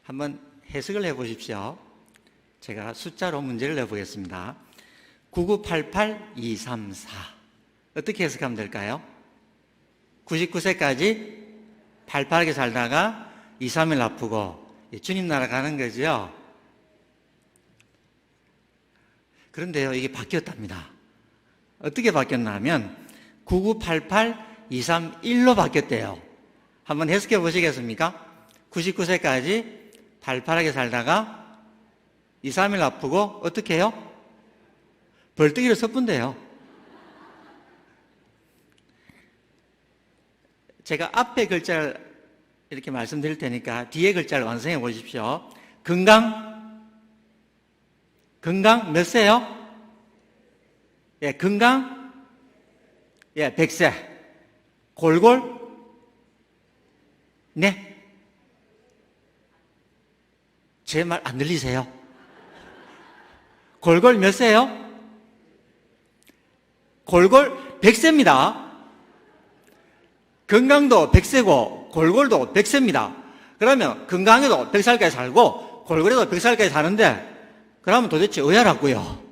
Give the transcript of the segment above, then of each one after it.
한번 해석을 해보십시오. 제가 숫자로 문제를 내보겠습니다. 9988234 어떻게 해석하면 될까요? 99세까지 팔팔하게 살다가 2, 3일 아프고 주님 나라 가는 거죠. 그런데요, 이게 바뀌었답니다. 어떻게 바뀌었냐면 9988231로 바뀌었대요. 한번 해석해 보시겠습니까? 99세까지 팔팔하게 살다가 2, 3일 아프고 어떻게 해요? 벌떡이를 섣분대요. 제가 앞에 글자를 이렇게 말씀드릴 테니까 뒤에 글자를 완성해 보십시오. 건강 몇 세요? 예, 건강 100세. 골골 네. 제 말 안 들리세요? 골골 몇 세요? 골골 100세입니다. 건강도 100세고 골골도 100세입니다. 그러면 건강에도 100살까지 살고 골골에도 100살까지 사는데 그러면 도대체 어야라고요?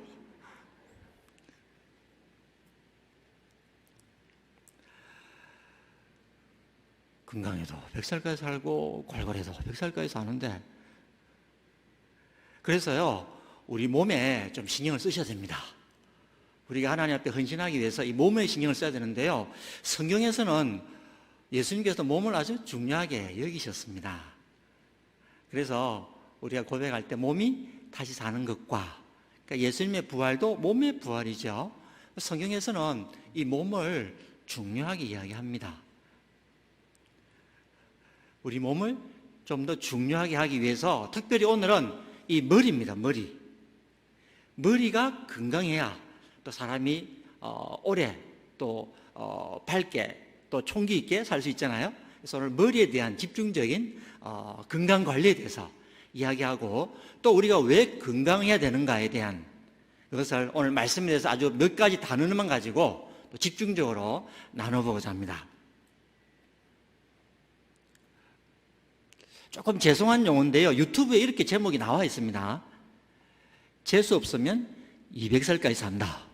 건강에도 100살까지 살고 골골에도 100살까지 사는데 그래서요, 우리 몸에 좀 신경을 쓰셔야 됩니다. 우리가 하나님 앞에 헌신하기 위해서 이 몸에 신경을 써야 되는데요, 성경에서는 예수님께서 몸을 아주 중요하게 여기셨습니다. 그래서 우리가 고백할 때 몸이 다시 사는 것과, 그러니까 예수님의 부활도 몸의 부활이죠. 성경에서는 이 몸을 중요하게 이야기합니다. 우리 몸을 좀 더 중요하게 하기 위해서 특별히 오늘은 이 머리입니다. 머리가 건강해야 또 사람이 오래 또 밝게 또 총기 있게 살 수 있잖아요. 그래서 오늘 머리에 대한 집중적인 건강 관리에 대해서 이야기하고 또 우리가 왜 건강해야 되는가에 대한 그것을 오늘 말씀에 대해서 아주 몇 가지 단어만 가지고 또 집중적으로 나눠보고자 합니다. 조금 죄송한 용어인데요, 유튜브에 이렇게 제목이 나와 있습니다. 재수 없으면 200살까지 산다.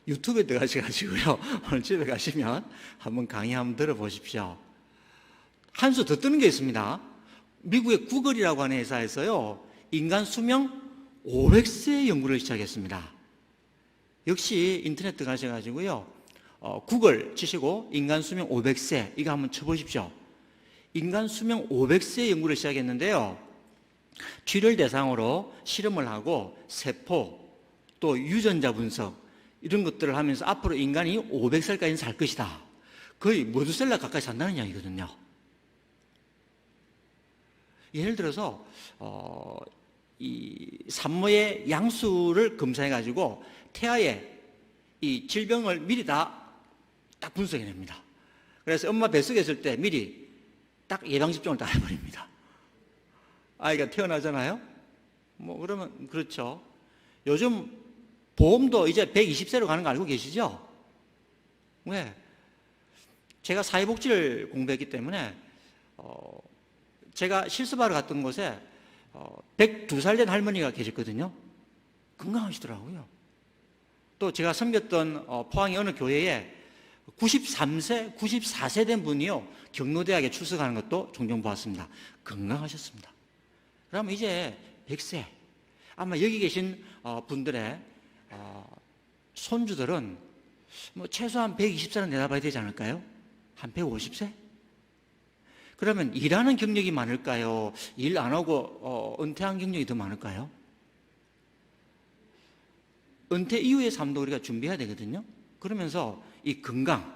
유튜브에 들어가셔가지고요, 오늘 집에 가시면 한번 강의 한번 들어보십시오. 한 수 더 뜨는 게 있습니다. 미국의 구글이라고 하는 회사에서요, 인간 수명 500세 연구를 시작했습니다. 역시 인터넷 들어가셔가지고요, 구글 치시고 인간 수명 500세 이거 한번 쳐보십시오. 인간 수명 500세 연구를 시작했는데요, 쥐를 대상으로 실험을 하고 세포 또 유전자 분석 이런 것들을 하면서 앞으로 인간이 500살까지는 살 것이다, 거의 모두셀라 가까이 산다는 이야기거든요. 예를 들어서 이 산모의 양수를 검사해 가지고 태아의 이 질병을 미리 딱 분석해냅니다. 그래서 엄마 뱃속에 있을 때 미리 딱 예방접종을 다 해버립니다. 아이가 태어나잖아요? 그러면, 그렇죠. 요즘 보험도 이제 120세로 가는 거 알고 계시죠? 왜? 제가 사회복지를 공부했기 때문에, 제가 실습하러 갔던 곳에, 102살 된 할머니가 계셨거든요. 건강하시더라고요. 또 제가 섬겼던 포항의 어느 교회에 93세, 94세 된 분이요, 경로대학에 출석하는 것도 종종 보았습니다. 건강하셨습니다. 그러면 이제 100세, 아마 여기 계신 분들의 손주들은 최소한 120세는 내다봐야 되지 않을까요? 한 150세? 그러면 일하는 경력이 많을까요? 일 안 하고 은퇴한 경력이 더 많을까요? 은퇴 이후의 삶도 우리가 준비해야 되거든요. 그러면서 이 건강,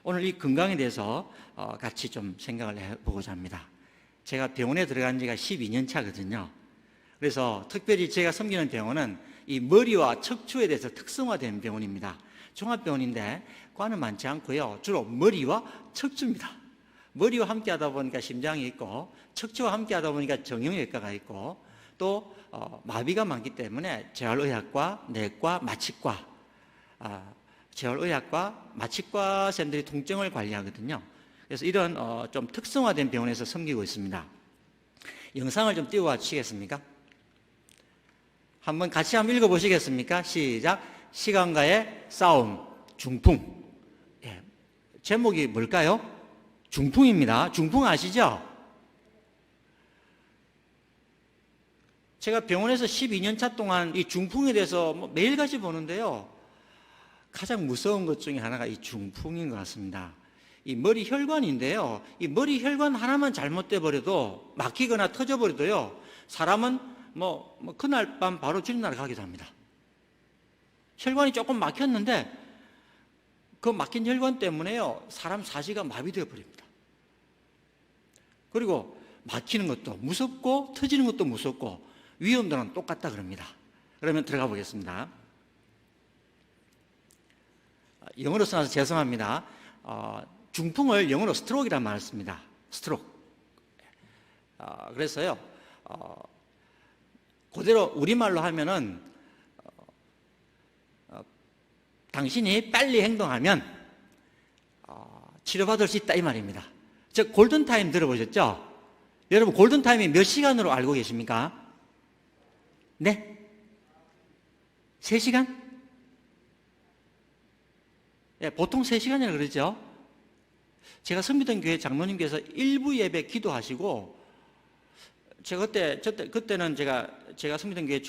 오늘 이 건강에 대해서 같이 좀 생각을 해보고자 합니다. 제가 병원에 들어간 지가 12년 차거든요. 그래서 특별히 제가 섬기는 병원은 이 머리와 척추에 대해서 특성화된 병원입니다. 종합병원인데 과는 많지 않고요, 주로 머리와 척추입니다. 머리와 함께 하다 보니까 심장이 있고 척추와 함께 하다 보니까 정형외과가 있고 또 마비가 많기 때문에 재활의학과, 내과, 마취과, 재활의학과, 마취과 쌤들이 통증을 관리하거든요. 그래서 이런 좀 특성화된 병원에서 섬기고 있습니다. 영상을 좀 띄워와 주시겠습니까? 한번 같이 한번 읽어보시겠습니까? 시작. 시간과의 싸움, 중풍. 예. 제목이 뭘까요? 중풍입니다. 중풍 아시죠? 제가 병원에서 12년 차 동안 이 중풍에 대해서 매일같이 보는데요. 가장 무서운 것 중에 하나가 이 중풍인 것 같습니다. 이 머리 혈관인데요. 이 머리 혈관 하나만 잘못돼 버려도 막히거나 터져 버려도요. 사람은 그날 밤 바로 주님나라 가기도 합니다. 혈관이 조금 막혔는데 그 막힌 혈관 때문에요. 사람 사지가 마비되어 버립니다. 그리고 막히는 것도 무섭고 터지는 것도 무섭고 위험도는 똑같다 그럽니다. 그러면 들어가 보겠습니다. 영어로 써놔서 죄송합니다. 중풍을 영어로 스트로크라는 말을 씁니다. 스트로크. 그래서요, 그대로 우리말로 하면은, 당신이 빨리 행동하면, 치료받을 수 있다 이 말입니다. 즉, 골든타임 들어보셨죠? 여러분, 골든타임이 몇 시간으로 알고 계십니까? 네? 3시간? 예, 보통 3시간이라고 그러죠? 제가 섬기던 교회 장로님께서 일부 예배 기도하시고, 그때는 제가 섬기던 교회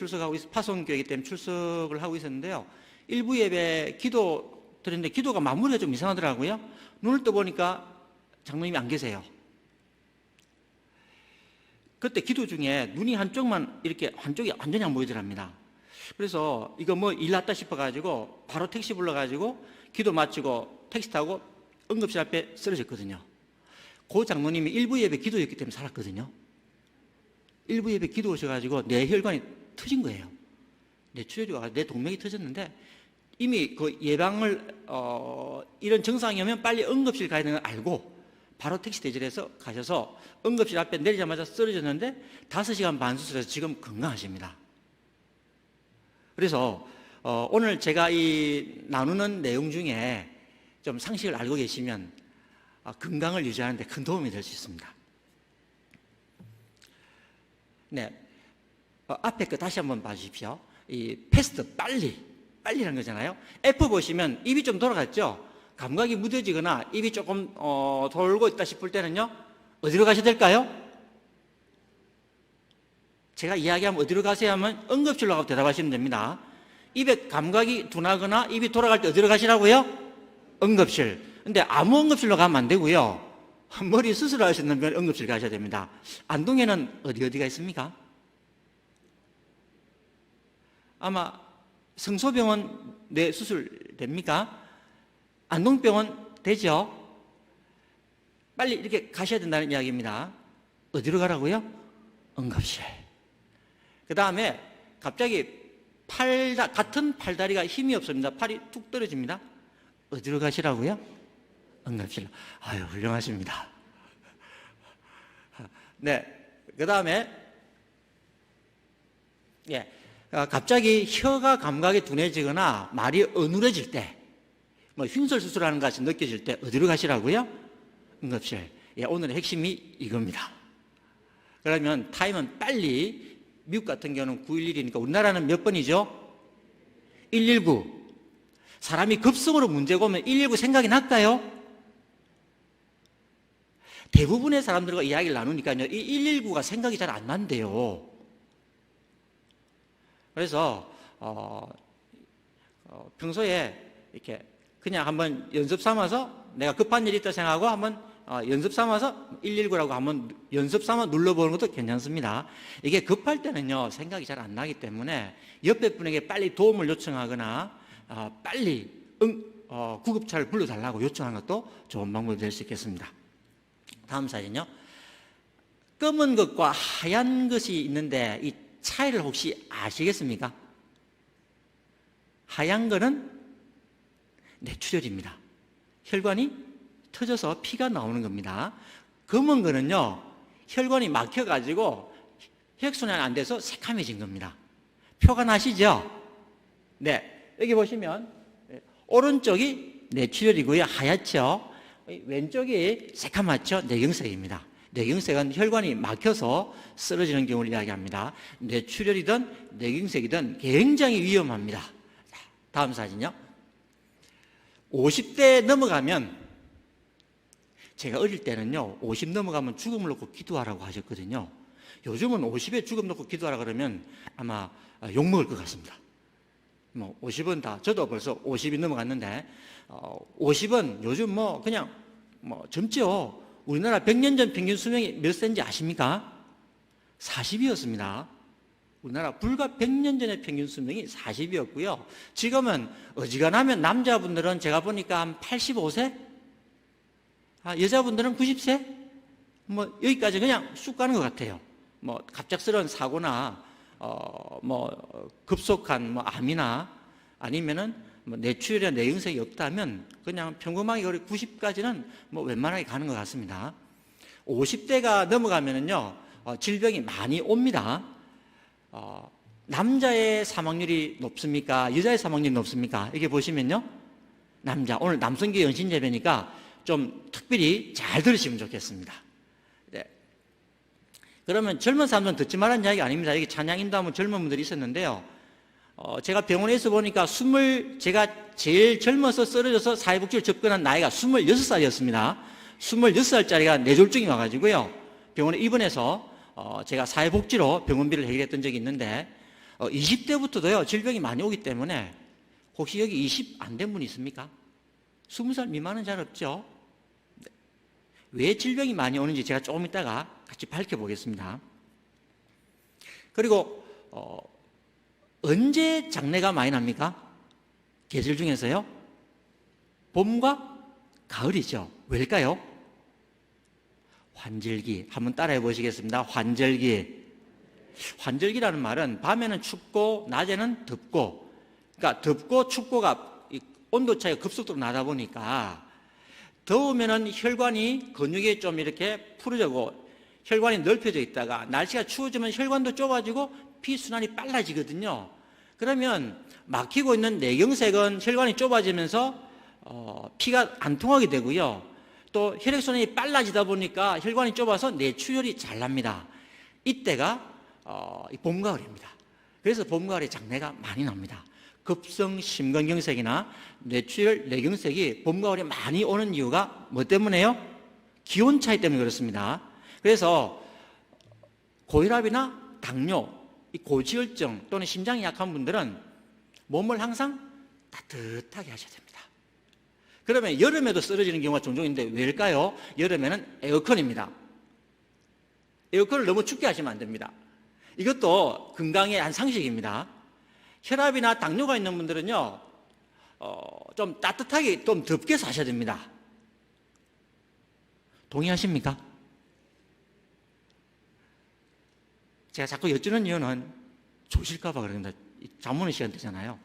파송교회이기 때문에 출석을 하고 있었는데요. 일부 예배 기도 드렸는데 기도가 마무리가 좀 이상하더라고요. 눈을 떠보니까 장로님이 안 계세요. 그때 기도 중에 눈이 한쪽이 완전히 안 보이더랍니다. 그래서 이거 일 났다 싶어가지고 바로 택시 불러가지고 기도 마치고 택시 타고 응급실 앞에 쓰러졌거든요. 그 장로님이 일부 예배 기도였기 때문에 살았거든요. 일부 예배 기도 오셔가지고 내 혈관이 터진 거예요. 내 출혈이 와서 내 동맥이 터졌는데 이미 그 예방을 이런 증상이 오면 빨리 응급실 가야 되는 걸 알고 바로 택시 대절해서 가셔서 응급실 앞에 내리자마자 쓰러졌는데 5시간 반 수술해서 지금 건강하십니다. 그래서 오늘 제가 이 나누는 내용 중에 좀 상식을 알고 계시면 건강을 유지하는 데 큰 도움이 될 수 있습니다. 네, 앞에 거 다시 한번 봐주십시오. 이 패스트, 빨리라는 거잖아요. F 보시면 입이 좀 돌아갔죠? 감각이 무뎌지거나 입이 조금 돌고 있다 싶을 때는요, 어디로 가셔야 될까요? 제가 이야기하면 어디로 가세요 하면 응급실로 가고 대답하시면 됩니다. 입에 감각이 둔하거나 입이 돌아갈 때 어디로 가시라고요? 응급실. 근데 아무 응급실로 가면 안 되고요. 머리 수술하시는 분 응급실 가셔야 됩니다. 안동에는 어디가 있습니까? 아마 성소병원 뇌 수술 됩니까? 안동병원 되죠? 빨리 이렇게 가셔야 된다는 이야기입니다. 어디로 가라고요? 응급실. 그 다음에 갑자기 같은 팔다리가 힘이 없습니다. 팔이 툭 떨어집니다. 어디로 가시라고요? 응급실로. 아유, 훌륭하십니다. 네. 그 다음에, 예. 갑자기 혀가 감각이 둔해지거나 말이 어눌해질 때, 흉설 수술하는 것 같이 느껴질 때 어디로 가시라고요? 응급실. 예, 오늘의 핵심이 이겁니다. 그러면 타임은 빨리, 미국 같은 경우는 911이니까 우리나라는 몇 번이죠? 119. 사람이 급성으로 문제가 오면 119 생각이 날까요? 대부분의 사람들과 이야기를 나누니까요, 이 119가 생각이 잘 안 난대요. 그래서 평소에 이렇게 그냥 한번 연습 삼아서 내가 급한 일이 있다 생각하고 한번 연습 삼아서 119라고 한번 연습 삼아 눌러보는 것도 괜찮습니다. 이게 급할 때는요, 생각이 잘 안 나기 때문에 옆에 분에게 빨리 도움을 요청하거나 빨리 구급차를 불러달라고 요청하는 것도 좋은 방법이 될 수 있겠습니다. 다음 사진요. 검은 것과 하얀 것이 있는데 이 차이를 혹시 아시겠습니까? 하얀 거는 뇌출혈입니다. 혈관이 터져서 피가 나오는 겁니다. 검은 거는요, 혈관이 막혀가지고 혈액순환이 안 돼서 새카매진 겁니다. 표가 나시죠? 네, 여기 보시면 오른쪽이 뇌출혈이고요, 하얗죠? 왼쪽이 새카맣죠? 뇌경색입니다. 뇌경색은 혈관이 막혀서 쓰러지는 경우를 이야기합니다. 뇌출혈이든 뇌경색이든 굉장히 위험합니다. 다음 사진요. 50대 넘어가면, 제가 어릴 때는요 50 넘어가면 죽음을 놓고 기도하라고 하셨거든요. 요즘은 50에 죽음 놓고 기도하라 그러면 아마 욕먹을 것 같습니다. 50은 다, 저도 벌써 50이 넘어갔는데 50은 요즘 그냥 젊죠. 우리나라 100년 전 평균 수명이 몇 세인지 아십니까? 40이었습니다. 우리나라 불과 100년 전의 평균 수명이 40이었고요. 지금은 어지간하면 남자분들은 제가 보니까 한 85세? 여자분들은 90세? 여기까지 그냥 쑥 가는 것 같아요. 갑작스러운 사고나, 급속한 암이나 아니면은 뇌출혈이나 뇌경색이 없다면 그냥 평범하게 90까지는 웬만하게 가는 것 같습니다. 50대가 넘어가면은요, 질병이 많이 옵니다. 남자의 사망률이 높습니까? 여자의 사망률이 높습니까? 이렇게 보시면요. 남자, 오늘 남성기 연신제배니까 좀 특별히 잘 들으시면 좋겠습니다. 네. 그러면 젊은 사람들은 듣지 말라는 이야기가 아닙니다. 여기 찬양 인도하면 젊은 분들이 있었는데요. 제가 병원에서 보니까 제가 제일 젊어서 쓰러져서 사회복지를 접근한 나이가 26살이었습니다. 26살짜리가 뇌졸중이 와가지고요. 병원에 입원해서 제가 사회복지로 병원비를 해결했던 적이 있는데 20대부터도요 질병이 많이 오기 때문에 혹시 여기 20 안 된 분 있습니까? 20살 미만은 잘 없죠? 네. 왜 질병이 많이 오는지 제가 조금 이따가 같이 밝혀보겠습니다. 그리고 언제 장내가 많이 납니까? 계절 중에서요? 봄과 가을이죠. 왜일까요? 환절기. 한번 따라해 보시겠습니다. 환절기. 환절기라는 말은 밤에는 춥고 낮에는 덥고, 그러니까 덥고 춥고가 온도 차이가 급속도로 나다 보니까 더우면은 혈관이 근육이 좀 이렇게 풀어지고 혈관이 넓혀져 있다가 날씨가 추워지면 혈관도 좁아지고 피순환이 빨라지거든요. 그러면 막히고 있는 뇌경색은 혈관이 좁아지면서 피가 안 통하게 되고요. 또 혈액순환이 빨라지다 보니까 혈관이 좁아서 뇌출혈이 잘 납니다. 이때가 봄, 가을입니다. 그래서 봄, 가을에 장내가 많이 납니다. 급성 심근경색이나 뇌출혈, 뇌경색이 봄, 가을에 많이 오는 이유가 뭐 때문에요? 기온 차이 때문에 그렇습니다. 그래서 고혈압이나 당뇨, 고지혈증 또는 심장이 약한 분들은 몸을 항상 따뜻하게 하셔야 됩니다. 그러면 여름에도 쓰러지는 경우가 종종 있는데 왜일까요? 여름에는 에어컨입니다. 에어컨을 너무 춥게 하시면 안 됩니다. 이것도 건강의 한 상식입니다. 혈압이나 당뇨가 있는 분들은요, 좀 따뜻하게, 좀 덥게 사셔야 됩니다. 동의하십니까? 제가 자꾸 여쭈는 이유는 조실까봐 그런다. 잠오는 시간 되잖아요.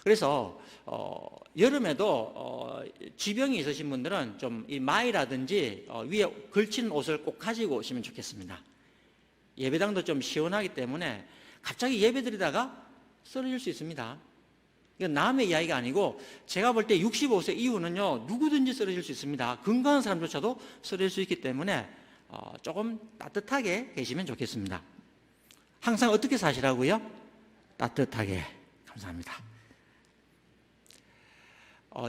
그래서 여름에도 지병이 있으신 분들은 좀 이 마이라든지 위에 걸치는 옷을 꼭 가지고 오시면 좋겠습니다. 예배당도 좀 시원하기 때문에 갑자기 예배드리다가 쓰러질 수 있습니다. 이건 남의 이야기가 아니고 제가 볼 때 65세 이후는요 누구든지 쓰러질 수 있습니다. 건강한 사람조차도 쓰러질 수 있기 때문에 조금 따뜻하게 계시면 좋겠습니다. 항상 어떻게 사시라고요? 따뜻하게. 감사합니다.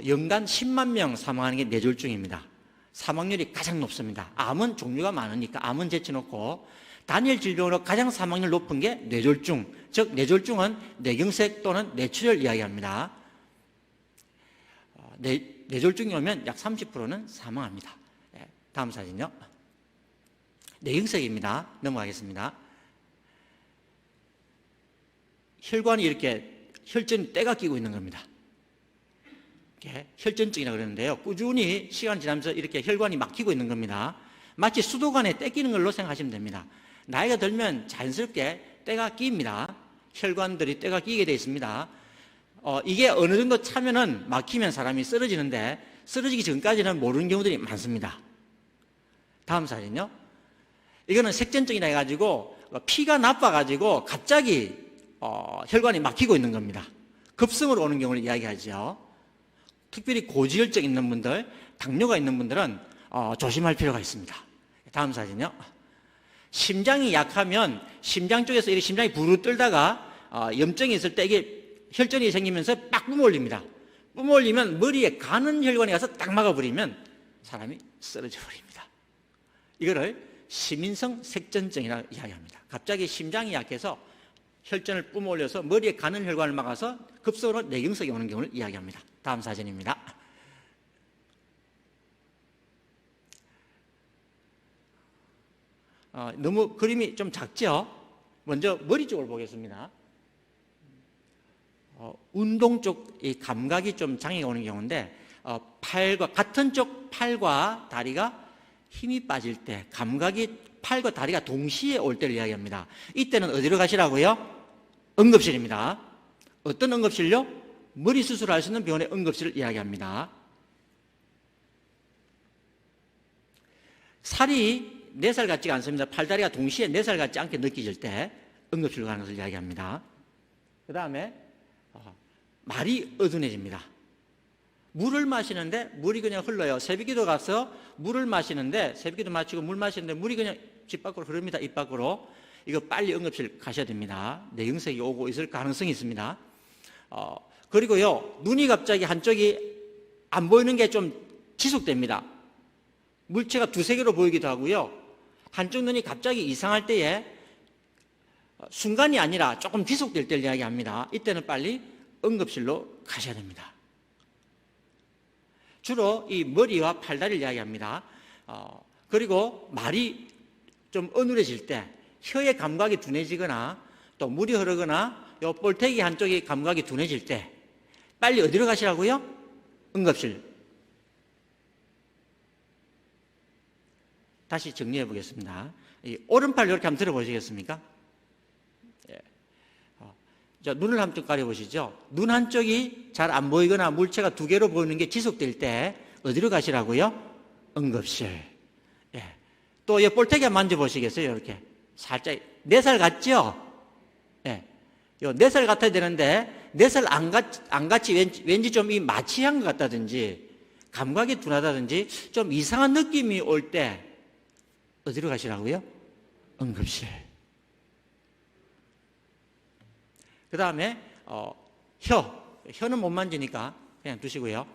연간 10만 명 사망하는 게 뇌졸중입니다. 사망률이 가장 높습니다. 암은 종류가 많으니까 암은 제쳐놓고 단일 질병으로 가장 사망률 높은 게 뇌졸중, 즉 뇌졸중은 뇌경색 또는 뇌출혈 이야기합니다. 뇌졸중이 오면 약 30%는 사망합니다. 다음 사진요. 뇌경색입니다. 넘어가겠습니다. 혈관이 이렇게 혈전이 때가 끼고 있는 겁니다. 혈전증이라고 그러는데요. 꾸준히 시간 지나면서 이렇게 혈관이 막히고 있는 겁니다. 마치 수도관에 때 끼는 걸로 생각하시면 됩니다. 나이가 들면 자연스럽게 때가 끼입니다. 혈관들이 때가 끼게 되어 있습니다. 이게 어느 정도 차면은 막히면 사람이 쓰러지는데 쓰러지기 전까지는 모르는 경우들이 많습니다. 다음 사진요. 이거는 색전증이라 해가지고 피가 나빠가지고 갑자기 혈관이 막히고 있는 겁니다. 급성으로 오는 경우를 이야기하죠. 특별히 고지혈증 있는 분들, 당뇨가 있는 분들은 조심할 필요가 있습니다. 다음 사진요. 심장이 약하면 심장 쪽에서 이렇게 심장이 부르르 떨다가 염증이 있을 때 이게 혈전이 생기면서 빡 뿜어올립니다. 뿜어올리면 머리에 가는 혈관에 가서 딱 막아버리면 사람이 쓰러져 버립니다. 이거를 심인성 색전증이라고 이야기합니다. 갑자기 심장이 약해서 혈전을 뿜어올려서 머리에 가는 혈관을 막아서 급속으로 뇌경색이 오는 경우를 이야기합니다. 다음 사진입니다. 너무 그림이 좀 작죠? 먼저 머리 쪽을 보겠습니다. 운동 쪽 이 감각이 좀 장애가 오는 경우인데 같은 쪽 팔과 다리가 힘이 빠질 때 감각이 팔과 다리가 동시에 올 때를 이야기합니다. 이때는 어디로 가시라고요? 응급실입니다. 어떤 응급실요? 머리 수술할 수 있는 병원의 응급실을 이야기합니다. 살이 4살 같지가 않습니다. 팔다리가 동시에 4살 같지 않게 느껴질 때 응급실로 가는 것을 이야기합니다. 그 다음에 말이 어두워집니다. 물을 마시는데 물이 그냥 흘러요. 새벽기도 가서 물을 마시는데 새벽기도 마치고 물 마시는데 물이 그냥 집 밖으로 흐릅니다. 입 밖으로. 이거 빨리 응급실 가셔야 됩니다. 뇌경색이 오고 있을 가능성이 있습니다. 그리고요, 눈이 갑자기 한쪽이 안 보이는 게 좀 지속됩니다. 물체가 2-3개로 보이기도 하고요. 한쪽 눈이 갑자기 이상할 때에 순간이 아니라 조금 지속될 때를 이야기합니다. 이때는 빨리 응급실로 가셔야 됩니다. 주로 이 머리와 팔다리를 이야기합니다. 그리고 말이 좀 어눌해질 때 혀의 감각이 둔해지거나 또 물이 흐르거나 요 볼태기 한쪽이 감각이 둔해질 때 빨리 어디로 가시라고요? 응급실. 다시 정리해 보겠습니다. 이 오른팔 이렇게 한번 들어보시겠습니까? 예. 자, 눈을 한쪽 가려보시죠. 눈 한쪽이 잘 안 보이거나 물체가 2개로 보이는 게 지속될 때 어디로 가시라고요? 응급실. 예. 또 이 볼태기 한번 만져보시겠어요? 이렇게 살짝 4살 같죠? 예. 요 4살 같아야 되는데 4살 안 같이 왠지 좀 이 마취한 것 같다든지 감각이 둔하다든지 좀 이상한 느낌이 올 때 어디로 가시라고요? 응급실. 그 다음에 혀는 못 만지니까 그냥 두시고요.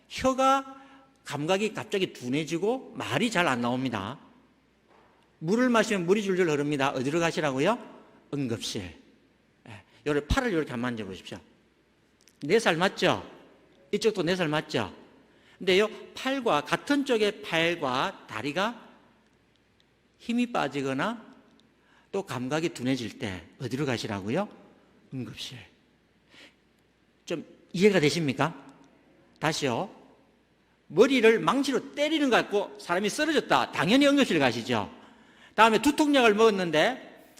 혀가 감각이 갑자기 둔해지고 말이 잘 안 나옵니다. 물을 마시면 물이 줄줄 흐릅니다. 어디로 가시라고요? 응급실. 요를 팔을 이렇게 한번 만져보십시오. 4살 맞죠? 이쪽도 4살 맞죠? 근데요, 팔과 같은 쪽의 팔과 다리가 힘이 빠지거나 또 감각이 둔해질 때 어디로 가시라고요? 응급실. 좀 이해가 되십니까? 다시요. 머리를 망치로 때리는 것 같고 사람이 쓰러졌다. 당연히 응급실 가시죠. 다음에 두통약을 먹었는데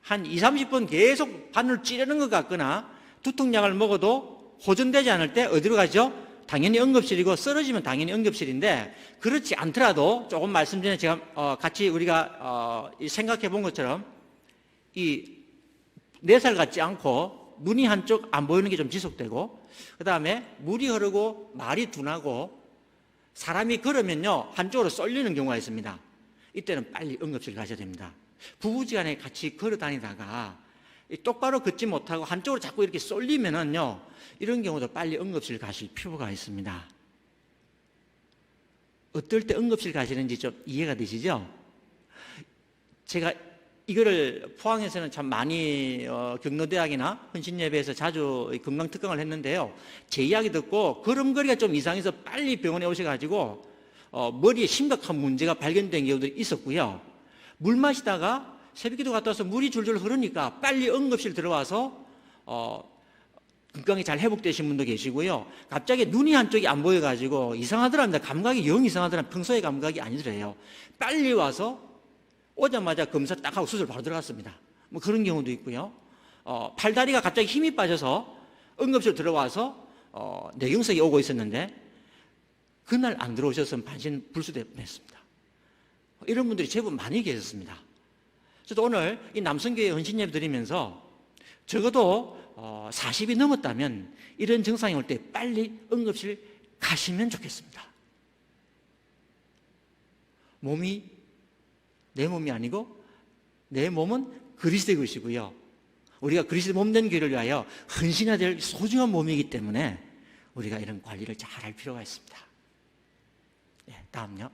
한 20-30분 계속 바늘을 찌르는 것 같거나 두통약을 먹어도 호전되지 않을 때 어디로 가죠? 당연히 응급실이고 쓰러지면 당연히 응급실인데 그렇지 않더라도 조금 말씀 전에 제가 같이 우리가 생각해 본 것처럼 이 4살 같지 않고 눈이 한쪽 안 보이는 게 좀 지속되고 그 다음에 물이 흐르고 말이 둔하고 사람이 걸으면요 한쪽으로 쏠리는 경우가 있습니다. 이때는 빨리 응급실 가셔야 됩니다. 부부지간에 같이 걸어 다니다가 똑바로 걷지 못하고 한쪽으로 자꾸 이렇게 쏠리면은요 이런 경우도 빨리 응급실 가실 필요가 있습니다. 어떨 때 응급실 가시는지 좀 이해가 되시죠? 제가 이거를 포항에서는 참 많이 경로대학이나 헌신예배에서 자주 건강특강을 했는데요. 제 이야기 듣고 걸음걸이가 좀 이상해서 빨리 병원에 오셔가지고 머리에 심각한 문제가 발견된 경우도 있었고요. 물 마시다가 새벽기도 갔다 와서 물이 줄줄 흐르니까 빨리 응급실 들어와서 건강이 잘 회복되신 분도 계시고요. 갑자기 눈이 한쪽이 안 보여가지고 이상하더랍니다. 감각이 영 이상하더랍니다. 평소의 감각이 아니더래요. 빨리 와서 오자마자 검사 딱 하고 수술 바로 들어갔습니다. 뭐 그런 경우도 있고요. 팔다리가 갑자기 힘이 빠져서 응급실 들어와서 뇌경색이 오고 있었는데 그날 안 들어오셨으면 반신 불수될 뻔했습니다. 이런 분들이 제법 많이 계셨습니다. 저도 오늘 이 남성교회 헌신예배 드리면서 적어도 40이 넘었다면 이런 증상이 올 때 빨리 응급실 가시면 좋겠습니다. 내 몸이 아니고 내 몸은 그리스도의 것이고요. 우리가 그리스도 몸된 교회를 위하여 헌신해야 될 소중한 몸이기 때문에 우리가 이런 관리를 잘 할 필요가 있습니다. 다음요.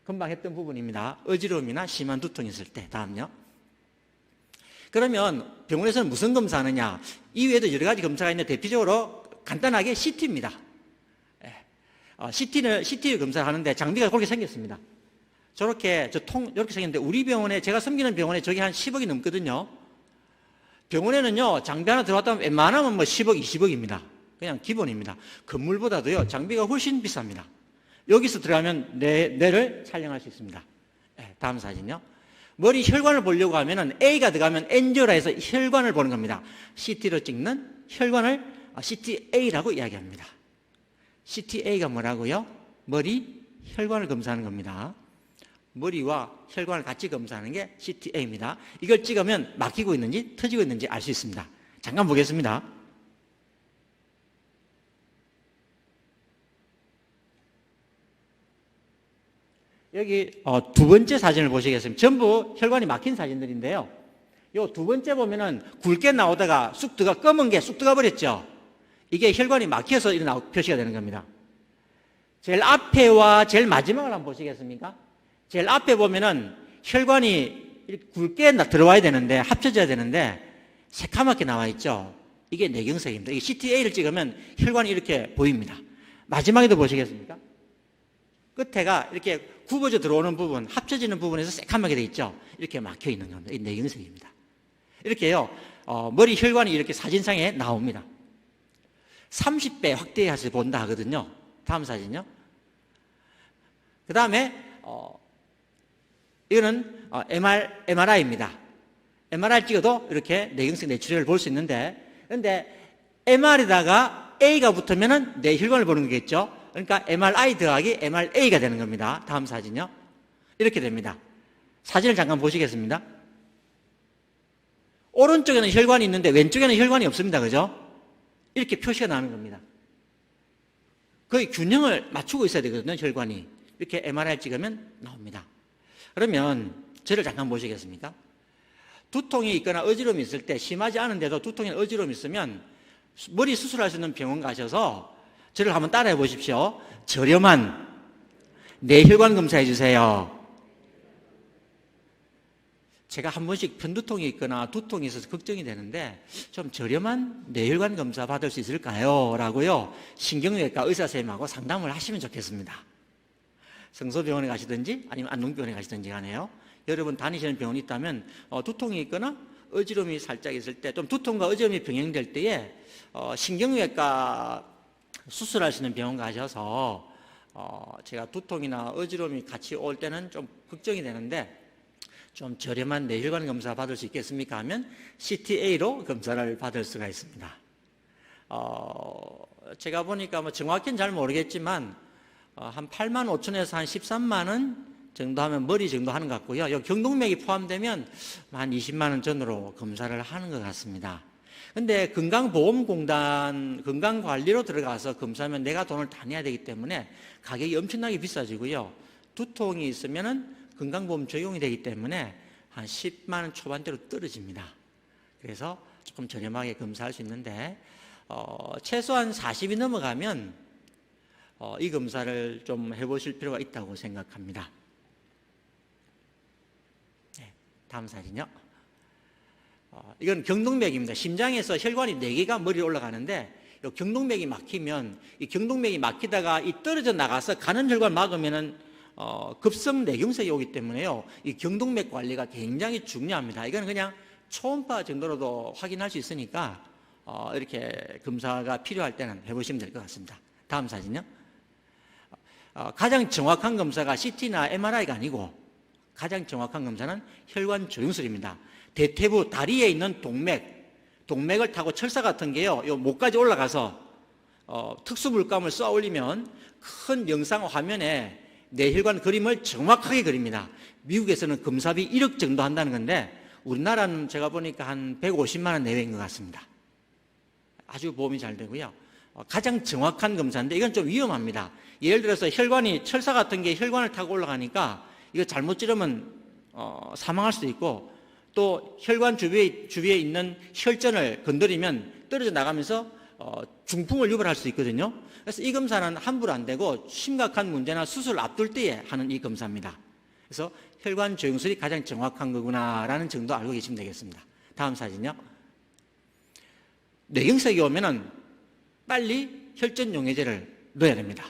금방 했던 부분입니다. 어지러움이나 심한 두통이 있을 때. 다음요. 그러면 병원에서는 무슨 검사하느냐? 이외에도 여러 가지 검사가 있는데 대표적으로 간단하게 CT입니다. CT 검사를 하는데 장비가 그렇게 생겼습니다. 이렇게 생겼는데 우리 병원에, 제가 섬기는 병원에 저게 한 10억이 넘거든요. 병원에는요, 장비 하나 들어왔다면 웬만하면 10억, 20억입니다. 그냥 기본입니다. 건물보다도요, 장비가 훨씬 비쌉니다. 여기서 들어가면 뇌를 촬영할 수 있습니다. 다음 사진요. 머리 혈관을 보려고 하면은 A가 들어가면 엔지오라해서 혈관을 보는 겁니다. CT로 찍는 혈관을 CTA라고 이야기합니다. CTA가 뭐라고요? 머리 혈관을 검사하는 겁니다. 머리와 혈관을 같이 검사하는 게 CTA입니다. 이걸 찍으면 막히고 있는지 터지고 있는지 알 수 있습니다. 잠깐 보겠습니다. 여기 두 번째 사진을 보시겠습니다. 전부 혈관이 막힌 사진들인데요. 요 두 번째 보면은 굵게 나오다가 쑥 들어가, 검은 게 쑥 들어가 버렸죠. 이게 혈관이 막혀서 이런 표시가 되는 겁니다. 제일 앞에와 제일 마지막을 한번 보시겠습니까? 제일 앞에 보면은 혈관이 굵게 들어와야 되는데, 합쳐져야 되는데 새카맣게 나와 있죠. 이게 뇌경색입니다. 이게 CTA를 찍으면 혈관이 이렇게 보입니다. 마지막에도 보시겠습니까? 끝에가 이렇게 굽어져 들어오는 부분, 합쳐지는 부분에서 새카맣게 돼 있죠. 이렇게 막혀 있는 겁니다. 이 뇌경색입니다. 이렇게요, 머리 혈관이 이렇게 사진상에 나옵니다. 30배 확대해서 본다 하거든요. 다음 사진요. 그 다음에 이거는 MRI입니다. MRI 찍어도 이렇게 뇌경색 뇌출혈을 볼 수 있는데, 그런데 MR에다가 A가 붙으면은 뇌혈관을 보는 거겠죠. 그러니까 MRI 더하기 MRA가 되는 겁니다. 다음 사진요. 이렇게 됩니다. 사진을 잠깐 보시겠습니다. 오른쪽에는 혈관이 있는데 왼쪽에는 혈관이 없습니다. 그죠? 이렇게 표시가 나는 겁니다. 거의 균형을 맞추고 있어야 되거든요. 혈관이. 이렇게 MRI 찍으면 나옵니다. 그러면 저를 잠깐 보시겠습니까? 두통이 있거나 어지러움이 있을 때, 심하지 않은데도 두통이나 어지러움이 있으면 머리 수술할 수 있는 병원 가셔서 저를 한번 따라해 보십시오. 저렴한 뇌혈관 검사해 주세요. 제가 한 번씩 편두통이 있거나 두통이 있어서 걱정이 되는데 좀 저렴한 뇌혈관 검사 받을 수 있을까요? 라고요, 신경외과 의사 선생님하고 상담을 하시면 좋겠습니다. 성서병원에 가시든지 아니면 안동병원에 가시든지 가네요. 여러분 다니시는 병원이 있다면 두통이 있거나 어지러움이 살짝 있을 때, 좀 두통과 어지러움이 병행될 때에 신경외과 수술할 수 있는 병원 가셔서 제가 두통이나 어지러움이 같이 올 때는 좀 걱정이 되는데 좀 저렴한 뇌혈관 검사 받을 수 있겠습니까? 하면 CTA로 검사를 받을 수가 있습니다. 제가 보니까 정확히는 잘 모르겠지만 한 8만 5천에서 한 13만 원 정도 하면 머리 정도 하는 것 같고요. 여기 경동맥이 포함되면 한 20만 원 전으로 검사를 하는 것 같습니다. 근데 건강보험공단 건강관리로 들어가서 검사하면 내가 돈을 다 내야 되기 때문에 가격이 엄청나게 비싸지고요. 두통이 있으면은 건강보험 적용이 되기 때문에 한 10만 원 초반대로 떨어집니다. 그래서 조금 저렴하게 검사할 수 있는데 최소한 40이 넘어가면 이 검사를 좀 해보실 필요가 있다고 생각합니다. 네, 다음 사진요. 이건 경동맥입니다. 심장에서 혈관이 4개가 머리로 올라가는데 이 경동맥이 막히면, 이 경동맥이 막히다가 이 떨어져 나가서 가는 혈관 막으면은 급성 뇌경색이 오기 때문에요, 이 경동맥 관리가 굉장히 중요합니다. 이건 그냥 초음파 정도로도 확인할 수 있으니까 이렇게 검사가 필요할 때는 해보시면 될 것 같습니다. 다음 사진요. 가장 정확한 검사가 CT나 MRI가 아니고 가장 정확한 검사는 혈관 조영술입니다. 대퇴부 다리에 있는 동맥을 타고 철사 같은 게요, 요 목까지 올라가서 특수 물감을 쏘아 올리면 큰 영상 화면에 뇌혈관 그림을 정확하게 그립니다. 미국에서는 검사비 1억 정도 한다는 건데 우리나라는 제가 보니까 한 150만 원 내외인 것 같습니다. 아주 보험이 잘 되고요. 가장 정확한 검사인데 이건 좀 위험합니다. 예를 들어서 혈관이, 철사 같은 게 혈관을 타고 올라가니까 이거 잘못 찌르면 사망할 수도 있고, 또 혈관 주위에 있는 혈전을 건드리면 떨어져 나가면서 중풍을 유발할 수 있거든요. 그래서 이 검사는 함부로 안 되고 심각한 문제나 수술 앞둘 때에 하는 이 검사입니다. 그래서 혈관 조영술이 가장 정확한 거구나라는 정도 알고 계시면 되겠습니다. 다음 사진요. 뇌경색이 오면은 빨리 혈전 용해제를 넣어야 됩니다.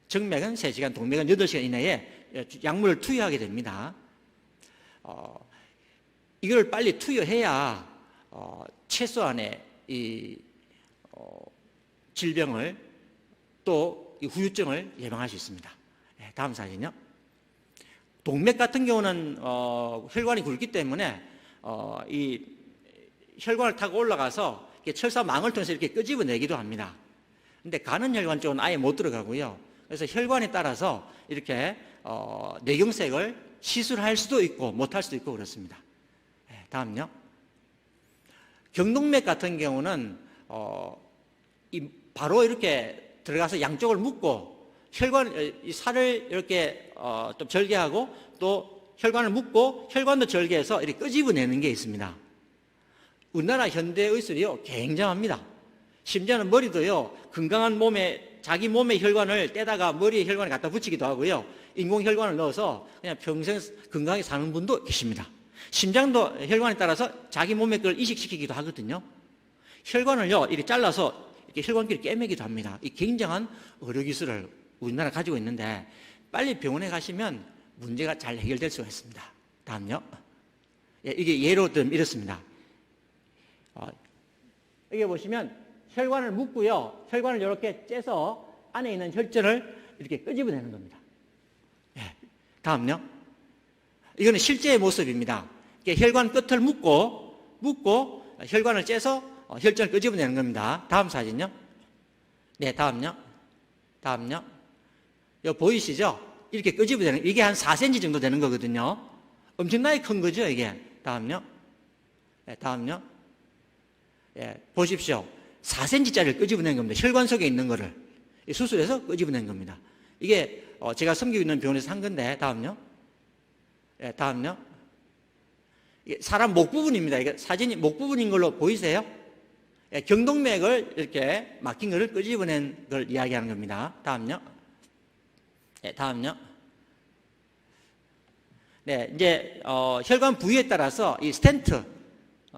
정맥은 3시간, 동맥은 8시간 이내에 약물을 투여하게 됩니다. 이걸 빨리 투여해야 최소한의 이 질병을 또 이 후유증을 예방할 수 있습니다. 다음 사진요. 동맥 같은 경우는 혈관이 굵기 때문에 이 혈관을 타고 올라가서 철사망을 통해서 이렇게 끄집어내기도 합니다. 근데 가는 혈관 쪽은 아예 못 들어가고요. 그래서 혈관에 따라서 이렇게 뇌경색을 시술할 수도 있고 못할 수도 있고 그렇습니다. 다음요. 경동맥 같은 경우는 바로 이렇게 들어가서 양쪽을 묶고 이 살을 이렇게 좀 절개하고 또 혈관을 묶고 혈관도 절개해서 이렇게 끄집어내는 게 있습니다. 우리나라 현대의술이요 굉장합니다. 심지어는 머리도요 건강한 몸에 자기 몸의 혈관을 떼다가 머리에 혈관을 갖다 붙이기도 하고요, 인공 혈관을 넣어서 그냥 평생 건강하게 사는 분도 계십니다. 심장도 혈관에 따라서 자기 몸의 걸 이식시키기도 하거든요. 혈관을요 이렇게 잘라서 이렇게 혈관끼리 꿰매기도 합니다. 이 굉장한 의료기술을 우리나라 가지고 있는데 빨리 병원에 가시면 문제가 잘 해결될 수가 있습니다. 다음요. 이게 예로 들면 이렇습니다. 여기 보시면 혈관을 묶고요, 혈관을 이렇게 째서 안에 있는 혈전을 이렇게 끄집어내는 겁니다. 다음요. 이거는 실제의 모습입니다. 혈관 끝을 묶고 혈관을 째서 혈전을 끄집어내는 겁니다. 다음 사진요. 네, 다음요. 여기 보이시죠? 이렇게 끄집어내는, 이게 한 4cm 정도 되는 거거든요. 엄청나게 큰 거죠, 이게. 다음요. 보십시오. 4cm짜리를 끄집어낸 겁니다. 혈관 속에 있는 거를 수술해서 끄집어낸 겁니다. 이게 제가 섬기고 있는 병원에서 한 건데, 다음요. 이게 사람 목 부분입니다. 이게 사진이 목 부분인 걸로 보이세요? 경동맥을 이렇게 막힌 거를 끄집어낸 걸 이야기하는 겁니다. 다음요. 네, 이제 혈관 부위에 따라서 이 스텐트,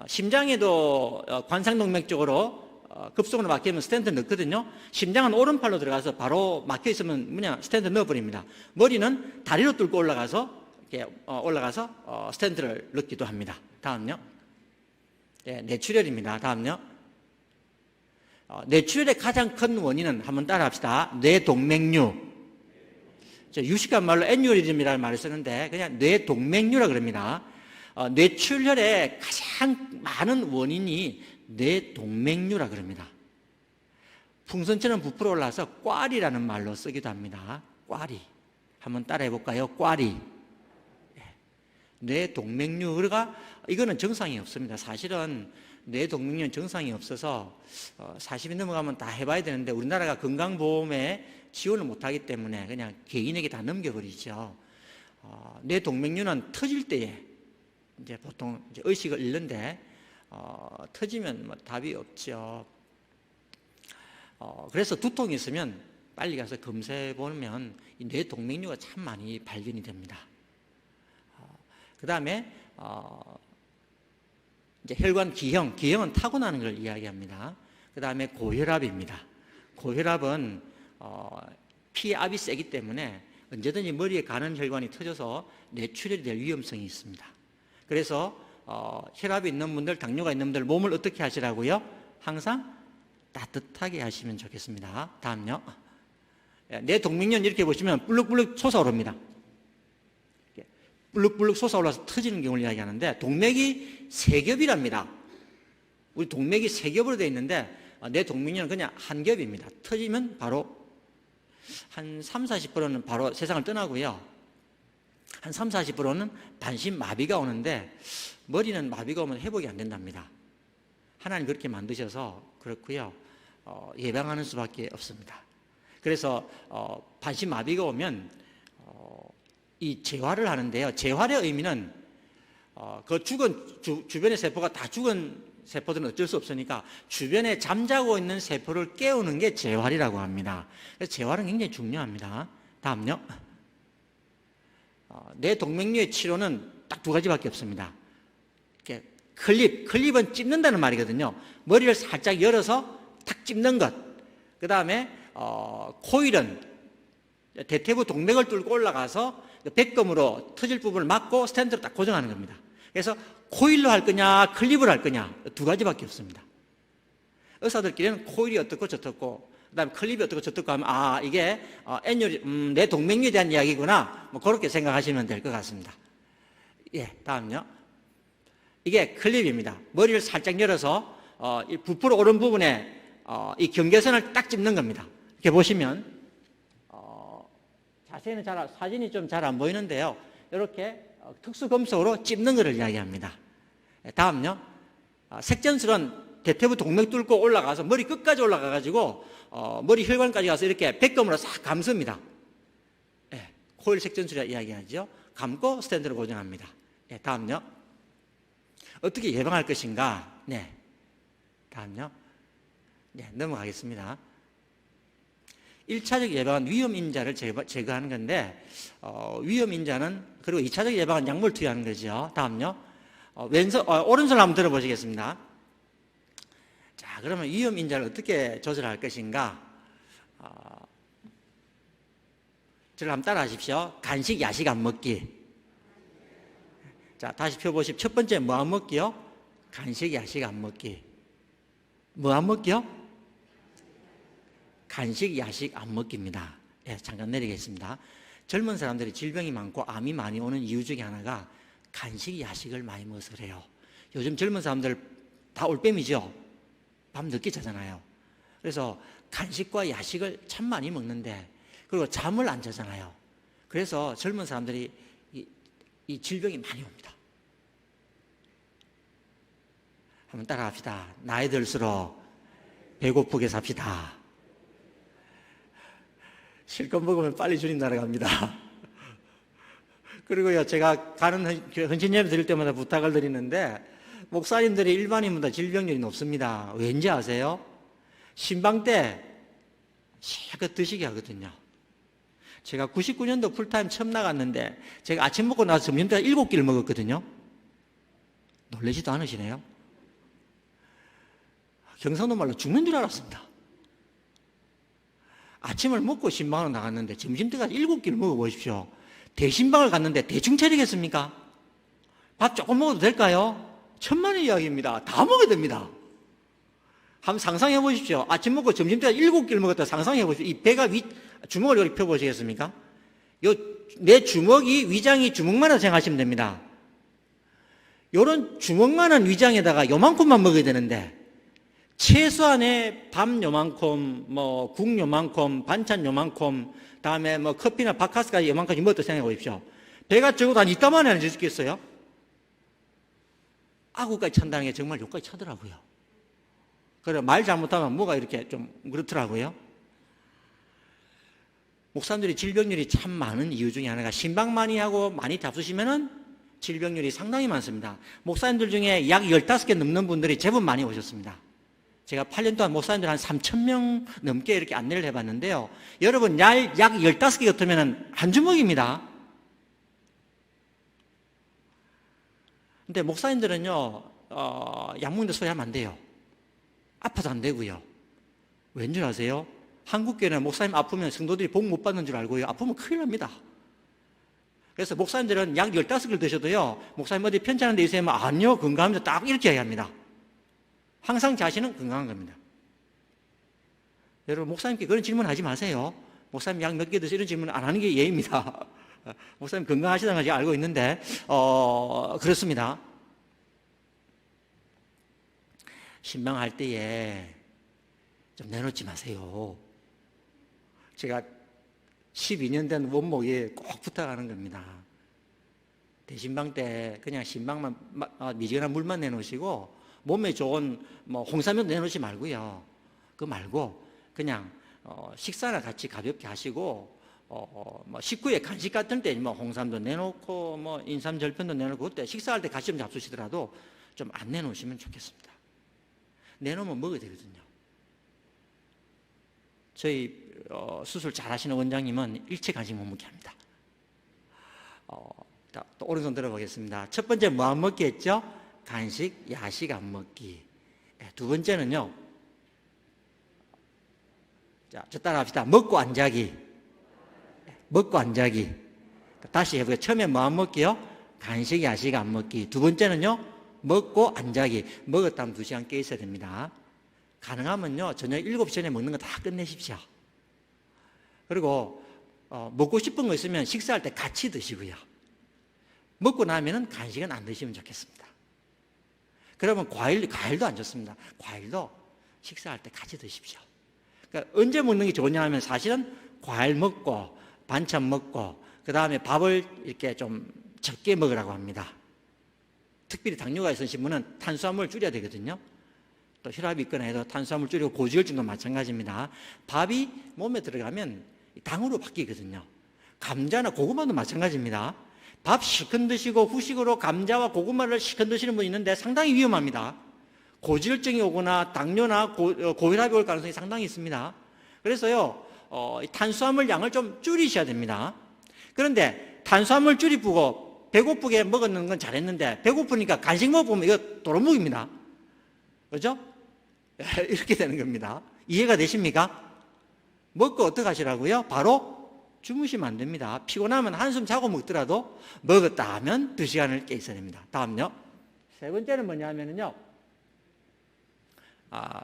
심장에도 관상동맥 쪽으로 급속으로 막히면 스텐트 넣거든요. 심장은 오른팔로 들어가서 바로 막혀 있으면 그냥 스텐트 넣어버립니다. 머리는 다리로 뚫고 이렇게 올라가서 스텐트를 넣기도 합니다. 다음요. 뇌출혈입니다. 다음요. 뇌출혈의 가장 큰 원인은 한번 따라합시다. 뇌동맥류. 유식한 말로 애뉴리즘이라는 말을 쓰는데 그냥 뇌동맥류라 그럽니다. 뇌출혈의 가장 많은 원인이 뇌동맥류라 그럽니다. 풍선처럼 부풀어 올라서 꽈리라는 말로 쓰기도 합니다. 꽈리. 한번 따라해 볼까요? 꽈리. 뇌동맥류가 이거는 정상이 없습니다. 사실은 뇌동맥류는 정상이 없어서 40이 넘어가면 다 해봐야 되는데 우리나라가 건강보험에 지원을 못하기 때문에 그냥 개인에게 다 넘겨버리죠. 뇌동맥류는 터질 때에 이제 보통 이제 의식을 잃는데 터지면 뭐 답이 없죠. 그래서 두통이 있으면 빨리 가서 검사해 보면 이 뇌동맥류가 참 많이 발견이 됩니다. 그 다음에 이제 혈관 기형은 타고나는 걸 이야기합니다. 그 다음에 고혈압입니다. 고혈압은 피의 압이 세기 때문에 언제든지 머리에 가는 혈관이 터져서 뇌출혈이 될 위험성이 있습니다. 그래서 혈압이 있는 분들, 당뇨가 있는 분들 몸을 어떻게 하시라고요? 항상 따뜻하게 하시면 좋겠습니다. 다음요. 뇌동맥류는 이렇게 보시면 불룩불룩 솟아오릅니다. 불룩불룩 솟아올라서 터지는 경우를 이야기하는데 동맥이 세 겹이랍니다. 우리 동맥이 세 겹으로 되어 있는데 뇌동맥류는 그냥 한 겹입니다. 터지면 바로 한 30, 40%는 바로 세상을 떠나고요. 한 3, 40%는 반신마비가 오는데 머리는 마비가 오면 회복이 안 된답니다. 하나님 그렇게 만드셔서 그렇고요. 예방하는 수밖에 없습니다. 그래서 반신마비가 오면 이 재활을 하는데요. 재활의 의미는 그 죽은 주변의 세포가 다 죽은 세포들은 어쩔 수 없으니까 주변에 잠자고 있는 세포를 깨우는 게 재활이라고 합니다. 그래서 재활은 굉장히 중요합니다. 다음요. 뇌 동맥류의 치료는 딱 두 가지밖에 없습니다. 이렇게 클립은 찝는다는 말이거든요. 머리를 살짝 열어서 탁 찝는 것. 그 다음에 코일은 대퇴부 동맥을 뚫고 올라가서 백검으로 터질 부분을 막고 스탠드로 딱 고정하는 겁니다. 그래서 코일로 할 거냐 클립을 할 거냐 두 가지밖에 없습니다. 의사들끼리는 코일이 어떻고 저떻고 그 다음에 클립이 어떻고 저떻고 하면 이게 내 동맥류에 대한 이야기구나 뭐 그렇게 생각하시면 될 것 같습니다. 예, 다음요. 이게 클립입니다. 머리를 살짝 열어서 이 부풀어 오른 부분에 이 경계선을 딱 찝는 겁니다. 이렇게 보시면 자세히는 사진이 좀 잘 안 보이는데요. 이렇게 특수 금속으로 찝는 것을 이야기합니다. 다음요. 색전술은 대퇴부 동맥 뚫고 올라가서 머리 끝까지 올라가가지고 머리 혈관까지 가서 이렇게 백검으로 싹 감습니다. 예, 코일 색전술이라 이야기하죠. 감고 스탠드로 고정합니다. 예, 다음요. 어떻게 예방할 것인가? 네. 다음요. 네, 넘어가겠습니다. 1차적 예방은 위험인자를 제거하는 건데 위험인자는 그리고 2차적 예방은 약물 투여하는 거죠. 다음요. 오른손 한번 들어보시겠습니다. 자, 그러면 위험인자를 어떻게 조절할 것인가? 저를 한번 따라 하십시오. 간식, 야식 안 먹기. 자, 다시 펴보십시오. 첫 번째 뭐 안 먹기요? 간식, 야식 안 먹기. 뭐 안 먹기요? 간식, 야식 안 먹기입니다. 예, 잠깐 내리겠습니다. 젊은 사람들이 질병이 많고 암이 많이 오는 이유 중에 하나가 간식, 야식을 많이 먹어서 그래요. 요즘 젊은 사람들 다 올빼미죠? 밤 늦게 자잖아요. 그래서 간식과 야식을 참 많이 먹는데 그리고 잠을 안 자잖아요. 그래서 젊은 사람들이 이 질병이 많이 옵니다. 한번 따라 합시다. 나이 들수록 배고프게 삽시다. 실컷 먹으면 빨리 주님 나라갑니다. 그리고요, 제가 가는 헌신 예배 드릴 때마다 부탁을 드리는데 목사님들이 일반인보다 질병률이 높습니다. 왠지 아세요? 신방 때 실컷 드시게 하거든요. 제가 99년도 풀타임 처음 나갔는데 제가 아침 먹고 나서 점심때 7끼를 먹었거든요. 놀라지도 않으시네요. 경상도 말로 죽는 줄 알았습니다. 아침을 먹고 신방으로 나갔는데 점심때까지 7끼를 먹어보십시오. 대신방을 갔는데 대충 차리겠습니까? 밥 조금 먹어도 될까요? 천만의 이야기입니다. 다 먹어야 됩니다. 한번 상상해 보십시오. 아침 먹고 점심때까지 7끼를 먹었다 상상해 보십시오. 이 배가 주먹을 이렇게 펴보시겠습니까? 내 주먹이 위장이 주먹만하다 생각하시면 됩니다. 요런 주먹만한 위장에다가 요만큼만 먹어야 되는데 최소한의 밥 요만큼, 국 요만큼, 반찬 요만큼, 다음에 커피나 바카스까지 요만큼씩 먹었다 생각해 보십시오. 배가 적어도 한 이따만에 안 짓겠어요? 아구까지 찬다는 게 정말 욕까지 차더라고요. 그래, 말 잘못하면 뭐가 이렇게 좀 그렇더라고요. 목사님들이 질병률이 참 많은 이유 중에 하나가 신방 많이 하고 많이 잡수시면은 질병률이 상당히 많습니다. 목사님들 중에 약 15개 넘는 분들이 제법 많이 오셨습니다. 제가 8년 동안 목사님들 한 3,000명 넘게 이렇게 안내를 해봤는데요. 여러분, 약 15개 같으면 한 주먹입니다. 근데 목사님들은요, 약 먹는데 소리 하면 안 돼요. 아파서 안 되고요. 왠 줄 아세요? 한국교회는 목사님 아프면 성도들이 복 못 받는 줄 알고요. 아프면 큰일 납니다. 그래서 목사님들은 약 15개를 드셔도요, 목사님 어디 편찮은 데 있으면 아니요, 건강합니다. 딱 이렇게 이야기합니다. 항상 자신은 건강한 겁니다. 여러분, 목사님께 그런 질문 하지 마세요. 목사님 약 몇 개 드세요? 이런 질문 안 하는 게 예입니다. 목사님 건강하시다는 걸 알고 있는데, 그렇습니다. 신방할 때에 좀 내놓지 마세요. 제가 12년 된 원목에 꼭 부탁하는 겁니다. 대신방 때 그냥 신방만 미지근한 물만 내놓으시고 몸에 좋은 뭐 홍삼도 내놓지 말고요. 그거 말고 그냥 식사나 같이 가볍게 하시고 뭐 식구의 간식 같은 때 뭐 홍삼도 내놓고 뭐 인삼 절편도 내놓고 그때 식사할 때 같이 좀 잡수시더라도 좀 안 내놓으시면 좋겠습니다. 내놓으면 먹어야 되거든요. 저희 수술 잘 하시는 원장님은 일체 간식 못 먹게 합니다. 또 오른손 들어보겠습니다. 첫 번째 뭐 안 먹기 했죠? 간식, 야식 안 먹기. 두 번째는요. 자, 저 따라 합시다. 먹고 안 자기. 먹고 안 자기. 다시 해보게요. 처음에 뭐 안 먹기요? 간식, 야식 안 먹기. 두 번째는요. 먹고 안 자기. 먹었다면 2시간 깨 있어야 됩니다. 가능하면요. 저녁 7시 전에 먹는 거 다 끝내십시오. 그리고 먹고 싶은 거 있으면 식사할 때 같이 드시고요. 먹고 나면은 간식은 안 드시면 좋겠습니다. 그러면 과일도 안 좋습니다. 과일도 식사할 때 같이 드십시오. 그러니까 언제 먹는 게 좋냐 하면 사실은 과일 먹고 반찬 먹고 그 다음에 밥을 이렇게 좀 적게 먹으라고 합니다. 특별히 당뇨가 있으신 분은 탄수화물을 줄여야 되거든요. 또 혈압이 있거나 해도 탄수화물 줄이고 고지혈증도 마찬가지입니다. 밥이 몸에 들어가면 당으로 바뀌거든요. 감자나 고구마도 마찬가지입니다. 밥 시큰 드시고 후식으로 감자와 고구마를 시큰 드시는 분이 있는데 상당히 위험합니다. 고지혈증이 오거나 당뇨나 고혈압이 올 가능성이 상당히 있습니다. 그래서요, 탄수화물 양을 좀 줄이셔야 됩니다. 그런데 탄수화물 줄이고 배고프게 먹는 건 잘했는데 배고프니까 간식 먹으면 이거 도루묵입니다. 그죠? 이렇게 되는 겁니다. 이해가 되십니까? 먹고 어떻게 하시라고요? 바로 주무시면 안 됩니다. 피곤하면 한숨 자고 먹더라도 먹었다 하면 2시간을 깨 있어야 됩니다. 다음요. 세 번째는 뭐냐 하면요.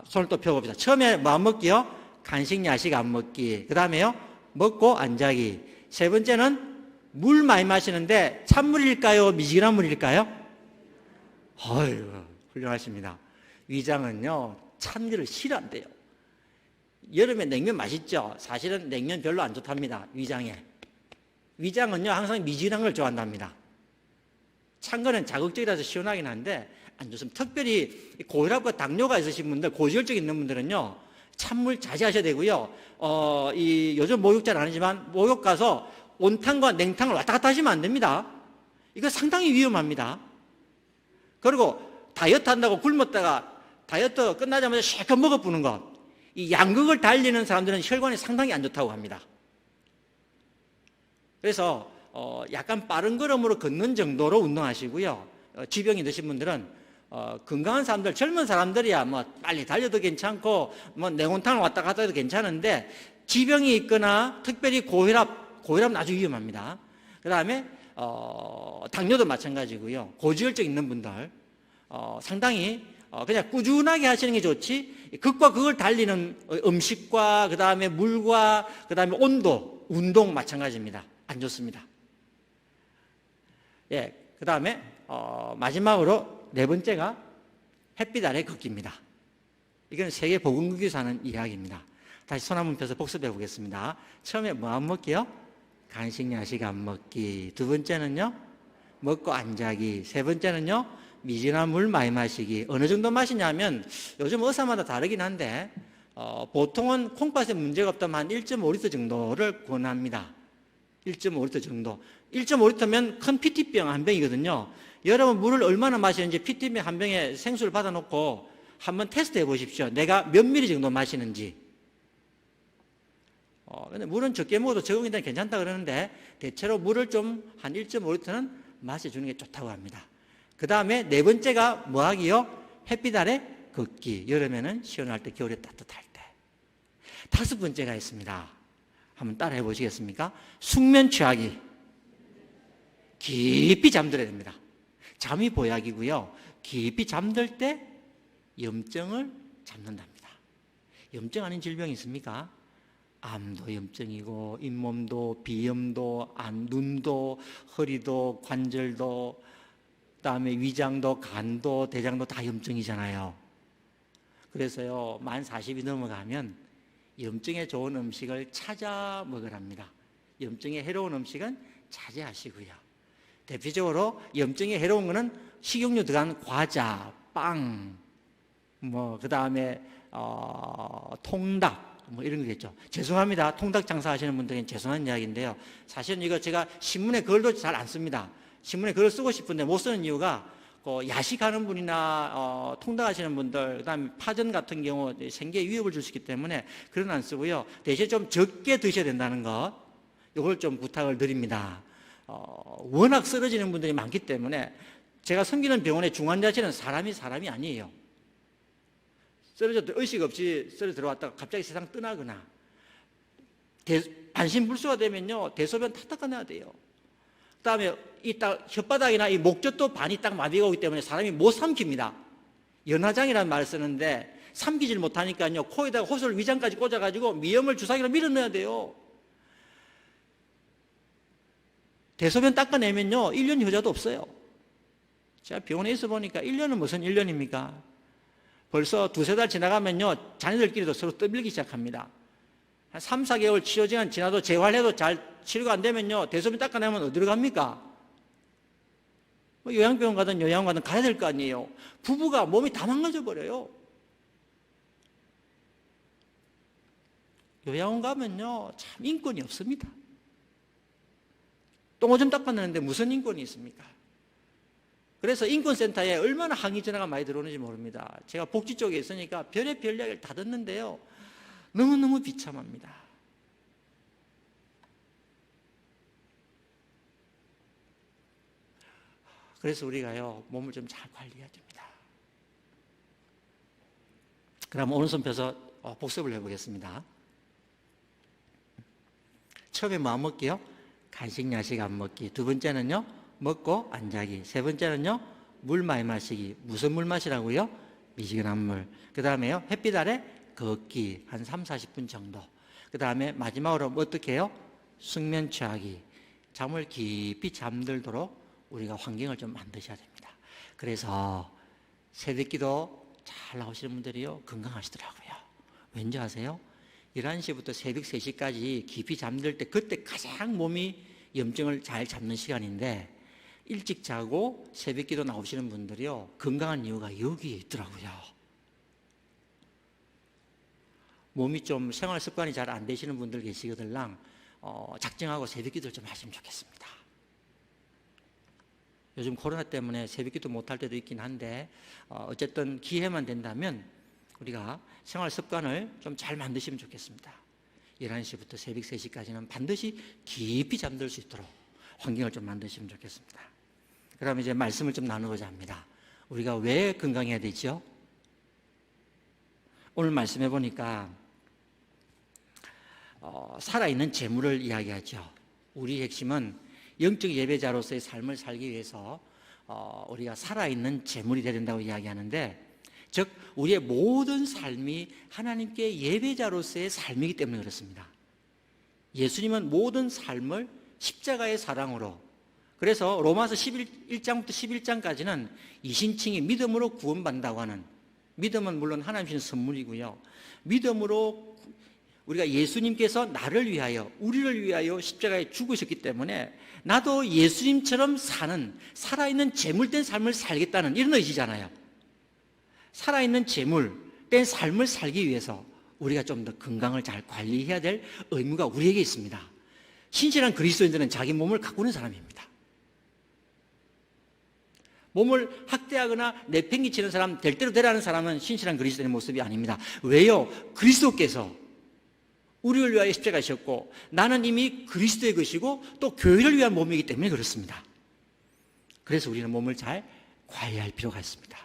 손을 또 펴봅시다. 처음에 뭐 안 먹기요? 간식, 야식 안 먹기. 그 다음에요. 먹고 안 자기. 세 번째는 물 많이 마시는데 찬물일까요? 미지근한 물일까요? 어휴, 훌륭하십니다. 위장은요, 찬물을 싫어한대요. 여름에 냉면 맛있죠? 사실은 냉면 별로 안 좋답니다. 위장에. 위장은요, 항상 미지근한 걸 좋아한답니다. 찬 거는 자극적이라서 시원하긴 한데 안 좋습니다. 특별히 고혈압과 당뇨가 있으신 분들, 고지혈증 있는 분들은요, 찬물 자제하셔야 되고요. 요즘 목욕 잘 안 하지만 목욕 가서 온탕과 냉탕을 왔다 갔다 하시면 안 됩니다. 이거 상당히 위험합니다. 그리고 다이어트 한다고 굶었다가 다이어트 끝나자마자 실컷 먹어보는 것. 이 양극을 달리는 사람들은 혈관이 상당히 안 좋다고 합니다. 그래서 약간 빠른 걸음으로 걷는 정도로 운동하시고요. 지병이 드신 분들은 건강한 사람들, 젊은 사람들이야 뭐 빨리 달려도 괜찮고 뭐 냉온탕을 왔다 갔다 해도 괜찮은데 지병이 있거나 특별히 고혈압 아주 위험합니다. 그 다음에 당뇨도 마찬가지고요. 고지혈증 있는 분들 상당히 그냥 꾸준하게 하시는 게 좋지 극과 극을 달리는 음식과 그 다음에 물과 그 다음에 온도, 운동 마찬가지입니다. 안 좋습니다. 예, 그 다음에 마지막으로 네 번째가 햇빛 아래 걷기입니다. 이건 세계 보건국에서 하는 이야기입니다. 다시 손 한번 펴서 복습해 보겠습니다. 처음에 뭐 안 먹기요? 간식, 야식 안 먹기. 두 번째는요, 먹고 안 자기. 세 번째는요, 미지근한 물 많이 마시기. 어느 정도 마시냐면 요즘 의사마다 다르긴 한데 보통은 콩팥에 문제가 없다면 한 1.5리터 정도를 권합니다. 1.5리터 정도. 1.5리터면 큰 PT병 한 병이거든요. 여러분 물을 얼마나 마시는지 PT병 한 병에 생수를 받아놓고 한번 테스트 해보십시오. 내가 몇 미리 정도 마시는지. 근데 물은 적게 먹어도 적응이 되면 괜찮다 그러는데 대체로 물을 좀 한 1.5리터는 마셔주는 게 좋다고 합니다. 그 다음에 네 번째가 뭐 하기요? 햇빛 아래 걷기. 여름에는 시원할 때, 겨울에 따뜻할 때. 다섯 번째가 있습니다. 한번 따라해 보시겠습니까? 숙면 취하기. 깊이 잠들어야 됩니다. 잠이 보약이고요. 깊이 잠들 때 염증을 잡는답니다. 염증 아닌 질병이 있습니까? 암도 염증이고 잇몸도 비염도 눈도 허리도 관절도 그다음에 위장도 간도 대장도 다 염증이잖아요. 그래서요, 만 40이 넘어가면 염증에 좋은 음식을 찾아 먹으랍니다. 염증에 해로운 음식은 자제하시고요. 대표적으로 염증에 해로운 거는 식용유 들어간 과자, 빵, 그 다음에 통닭, 이런 거겠죠. 죄송합니다. 통닭 장사하시는 분들은 죄송한 이야기인데요. 사실은 이거 제가 신문에 글도 잘 안 씁니다. 신문에 글을 쓰고 싶은데 못 쓰는 이유가 야식하는 분이나 통닭 하시는 분들, 그다음에 파전 같은 경우 생계에 위협을 줄 수 있기 때문에 글은 안 쓰고요. 대신 좀 적게 드셔야 된다는 것, 이걸 좀 부탁을 드립니다. 워낙 쓰러지는 분들이 많기 때문에 제가 섬기는 병원의 중환자실은 사람이 아니에요. 쓰러져도 의식 없이 쓰러져 들어왔다가 갑자기 세상 떠나거나 반신불수가 되면요 대소변 다 닦아내야 돼요. 그다음에 이 딱 혓바닥이나 이 목젖도 반이 딱 마비가 오기 때문에 사람이 못 삼킵니다. 연화장이라는 말을 쓰는데 삼키질 못하니까요 코에다가 호술 위장까지 꽂아가지고 미염을 주사기로 밀어넣어야 돼요. 대소변 닦아내면요 1년 효자도 없어요. 제가 병원에 있어 보니까 1년은 무슨 1년입니까? 벌써 두세 달 지나가면요 자녀들끼리도 서로 떠밀기 시작합니다. 한 3, 4개월 치료 기간 지나도 재활해도 잘 치료가 안 되면요 대소변 닦아내면 어디로 갑니까? 요양병원 가든 요양원 가든 가야 될 거 아니에요. 부부가 몸이 다 망가져 버려요. 요양원 가면요 참 인권이 없습니다. 똥오줌 닦아내는데 무슨 인권이 있습니까? 그래서 인권센터에 얼마나 항의 전화가 많이 들어오는지 모릅니다. 제가 복지 쪽에 있으니까 별의별 이야기를 다 듣는데요 너무너무 비참합니다. 그래서 우리가요 몸을 좀 잘 관리해야 됩니다. 그럼 오른손 펴서 복습을 해보겠습니다. 처음에 뭐 안 먹기요? 간식, 야식 안 먹기. 두 번째는요 먹고 안 자기. 세 번째는요 물 많이 마시기. 무슨 물 마시라고요? 미지근한 물. 그 다음에요 햇빛 아래 걷기 한 3, 40분 정도. 그 다음에 마지막으로 어떻게 해요? 숙면 취하기. 잠을 깊이 잠들도록 우리가 환경을 좀 만드셔야 됩니다. 그래서 새벽기도 잘 나오시는 분들이요 건강하시더라고요. 왠지 아세요? 11시부터 새벽 3시까지 깊이 잠들 때 그때 가장 몸이 염증을 잘 잡는 시간인데 일찍 자고 새벽기도 나오시는 분들이요 건강한 이유가 여기에 있더라고요. 몸이 좀 생활 습관이 잘 안 되시는 분들 계시거들랑 작정하고 새벽기도를 좀 하시면 좋겠습니다. 요즘 코로나 때문에 새벽기도 못할 때도 있긴 한데 어쨌든 기회만 된다면 우리가 생활 습관을 좀 잘 만드시면 좋겠습니다. 11시부터 새벽 3시까지는 반드시 깊이 잠들 수 있도록 환경을 좀 만드시면 좋겠습니다. 그럼 이제 말씀을 좀 나누고자 합니다. 우리가 왜 건강해야 되죠? 오늘 말씀해 보니까 살아있는 재물을 이야기하죠. 우리 핵심은 영적 예배자로서의 삶을 살기 위해서 우리가 살아있는 재물이 되어야 된다고 이야기하는데 즉 우리의 모든 삶이 하나님께 예배자로서의 삶이기 때문에 그렇습니다. 예수님은 모든 삶을 십자가의 사랑으로 그래서 로마서 11장부터 11장까지는 이신칭이 믿음으로 구원받는다고 하는 믿음은 물론 하나님 주신 선물이고요. 믿음으로 우리가 예수님께서 나를 위하여 우리를 위하여 십자가에 죽으셨기 때문에 나도 예수님처럼 사는 살아있는 재물된 삶을 살겠다는 이런 의지잖아요. 살아있는 재물된 삶을 살기 위해서 우리가 좀 더 건강을 잘 관리해야 될 의무가 우리에게 있습니다. 신실한 그리스도인들은 자기 몸을 가꾸는 사람입니다. 몸을 학대하거나 내팽개치는 사람, 될 대로 되라는 사람은 신실한 그리스도인의 모습이 아닙니다. 왜요? 그리스도께서 우리를 위하여 십자가에 지셨고 나는 이미 그리스도의 것이고 또 교회를 위한 몸이기 때문에 그렇습니다. 그래서 우리는 몸을 잘 관리할 필요가 있습니다.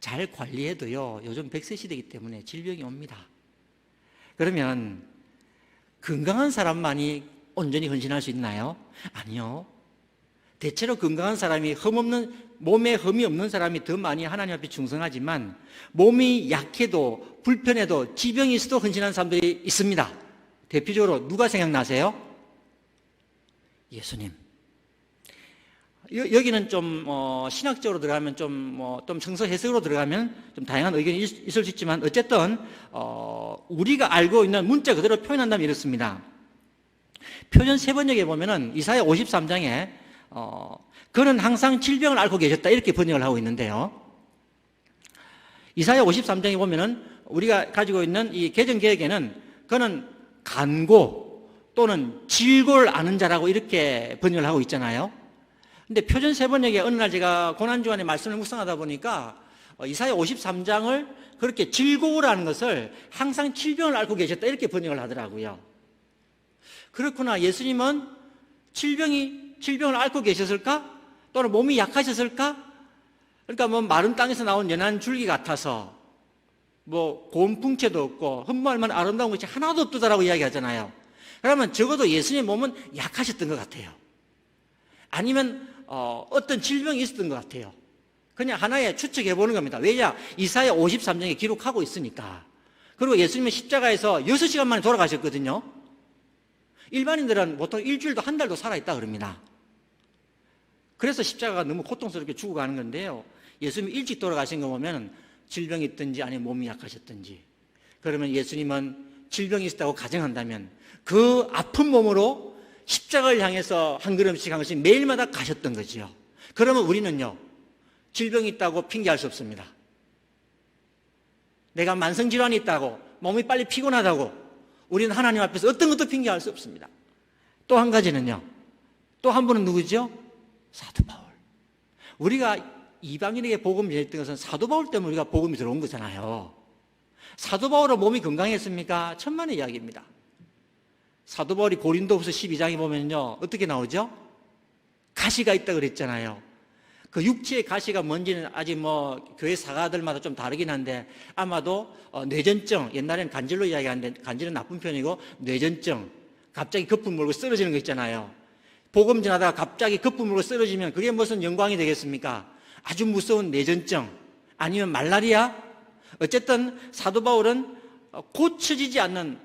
잘 관리해도요 요즘 100세 시대이기 때문에 질병이 옵니다. 그러면 건강한 사람만이 온전히 헌신할 수 있나요? 아니요. 대체로 건강한 사람이 몸에 흠이 없는 사람이 더 많이 하나님 앞에 충성하지만 몸이 약해도 불편해도 지병이 있어도 헌신하는 사람들이 있습니다. 대표적으로 누가 생각나세요? 예수님. 여기는 좀 신학적으로 들어가면 좀 성서 해석으로 들어가면 좀 다양한 의견이 있을 수 있지만 어쨌든 우리가 알고 있는 문자 그대로 표현한다면 이렇습니다. 표전 세 번역에 보면은 이사야 53장에 그는 항상 질병을 앓고 계셨다 이렇게 번역을 하고 있는데요. 이사야 53장에 보면은 우리가 가지고 있는 이 개정개혁에는 그는 간고 또는 질고를 아는 자라고 이렇게 번역을 하고 있잖아요. 근데 표전 세 번역에 어느 날 제가 고난주간에 말씀을 묵상하다 보니까 이사야 53장을 그렇게 질고라는 것을 항상 질병을 앓고 계셨다 이렇게 번역을 하더라고요. 그렇구나. 예수님은 질병을 앓고 계셨을까? 또는 몸이 약하셨을까? 그러니까 뭐 마른 땅에서 나온 연한 줄기 같아서 뭐 고운 풍채도 없고 흠모할 만한 아름다운 것이 하나도 없더라고 이야기하잖아요. 그러면 적어도 예수님의 몸은 약하셨던 것 같아요. 아니면 어떤 질병이 있었던 것 같아요. 그냥 하나의 추측해 보는 겁니다. 왜냐? 이사야 53장에 기록하고 있으니까. 그리고 예수님은 십자가에서 6시간 만에 돌아가셨거든요. 일반인들은 보통 일주일도 한 달도 살아있다 그럽니다. 그래서 십자가가 너무 고통스럽게 죽어가는 건데요. 예수님이 일찍 돌아가신 거 보면 질병이 있든지 아니면 몸이 약하셨든지, 그러면 예수님은 질병이 있었다고 가정한다면 그 아픈 몸으로 십자가를 향해서 한 걸음씩 한 걸음씩 매일마다 가셨던 거지요. 그러면 우리는요, 질병이 있다고 핑계할 수 없습니다. 내가 만성질환이 있다고, 몸이 빨리 피곤하다고 우리는 하나님 앞에서 어떤 것도 핑계할 수 없습니다. 또 한 가지는요, 또 한 분은 누구죠? 사도 바울. 우리가 이방인에게 복음을 전했던 것은 사도 바울 때문에 우리가 복음이 들어온 거잖아요. 사도 바울은 몸이 건강했습니까? 천만의 이야기입니다. 사도 바울이 고린도후서 12장에 보면요, 어떻게 나오죠? 가시가 있다고 그랬잖아요. 그 육체의 가시가 뭔지는 아직 뭐 교회 사가들마다 좀 다르긴 한데 아마도 뇌전증, 옛날에는 간질로 이야기하는데 간질은 나쁜 편이고 뇌전증, 갑자기 거품 물고 쓰러지는 거 있잖아요. 복음 전하다가 갑자기 거품 물고 쓰러지면 그게 무슨 영광이 되겠습니까? 아주 무서운 뇌전증 아니면 말라리아. 어쨌든 사도 바울은 고쳐지지 않는,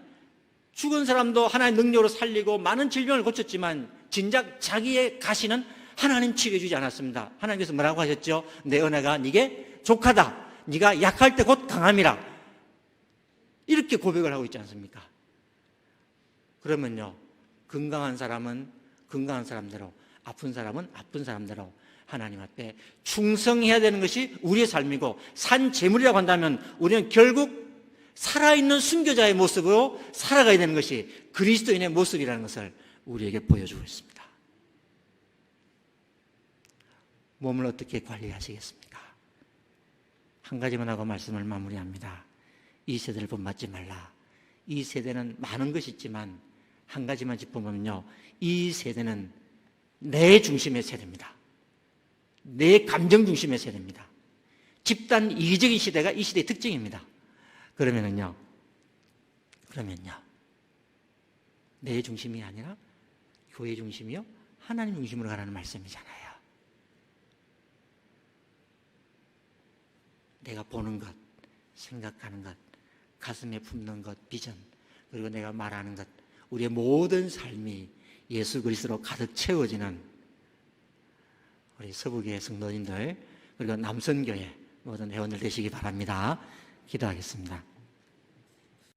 죽은 사람도 하나의 능력으로 살리고 많은 질병을 고쳤지만 진작 자기의 가시는 하나님 치료해주지 않았습니다. 하나님께서 뭐라고 하셨죠? 내 은혜가 네게 족하다. 네가 약할 때 곧 강함이라. 이렇게 고백을 하고 있지 않습니까? 그러면요, 건강한 사람은 건강한 사람대로, 아픈 사람은 아픈 사람대로 하나님 앞에 충성해야 되는 것이 우리의 삶이고, 산 제물이라고 한다면 우리는 결국 살아있는 순교자의 모습으로 살아가야 되는 것이 그리스도인의 모습이라는 것을 우리에게 보여주고 있습니다. 몸을 어떻게 관리하시겠습니까? 한 가지만 하고 말씀을 마무리합니다. 이 세대를 본받지 말라. 이 세대는 많은 것이 있지만 한 가지만 짚어보면요, 이 세대는 내 중심의 세대입니다. 내 감정 중심의 세대입니다. 집단 이기적인 시대가 이 시대의 특징입니다. 그러면요, 내 중심이 아니라 교회 중심이요, 하나님 중심으로 가라는 말씀이잖아요. 내가 보는 것, 생각하는 것, 가슴에 품는 것, 비전, 그리고 내가 말하는 것, 우리의 모든 삶이 예수 그리스도로 가득 채워지는 우리 서부교회 성도님들, 그리고 남선교회 모든 회원들 되시기 바랍니다. 기도하겠습니다.